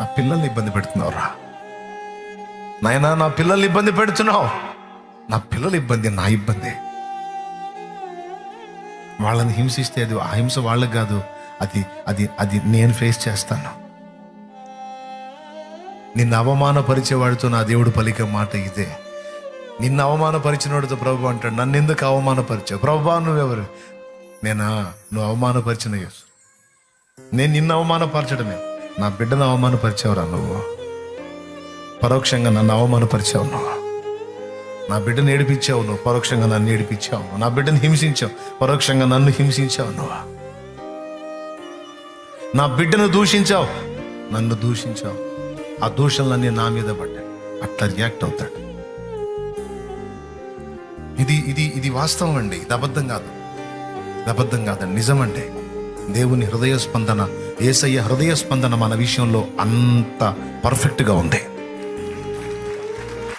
నా పిల్లల్ని ఇబ్బంది పెడుతున్నావురా నాయనా, నా పిల్లల్ని ఇబ్బంది పెడుతున్నావు. నా పిల్లల ఇబ్బంది నా ఇబ్బంది. వాళ్ళని హింసిస్తే అది ఆ హింస వాళ్ళకి కాదు, అది అది అది నేను ఫేస్ చేస్తాను. నిన్ను అవమానపరిచేవాడితో నా దేవుడు పలికే మాట ఇదే. నిన్ను అవమానపరిచినవాడితో ప్రభు అంటాడు, నన్ను ఎందుకు అవమానపరిచావు? ప్రభు నువ్వెవరు? నువ్వు అవమానపరిచిన యేసు. నేను నిన్ను అవమానపరచడమే. నా బిడ్డను అవమానపరిచావురా నువ్వు. పరోక్షంగా నన్ను అవమానపరిచావు నువ్వు. నా బిడ్డను ఏడిపించావు నువ్వు, పరోక్షంగా నన్ను ఏడిపించావు. నా బిడ్డను హింసించావు, పరోక్షంగా నన్ను హింసించావు నువ్వు. నా బిడ్డను దూషించావు, నన్ను దూషించావు. ఆ దూషణలన్నీ నా మీద పడ్డాయి. అట్లా రియాక్ట్ అవుతాడు. ఇది ఇది ఇది వాస్తవం అండి. ఇది అబద్ధం కాదు, ఇది అబద్ధం కాదండి, నిజమండి. దేవుని హృదయ స్పందన, యేసయ్య హృదయ స్పందన మన విషయంలో అంత పర్ఫెక్ట్గా ఉంది.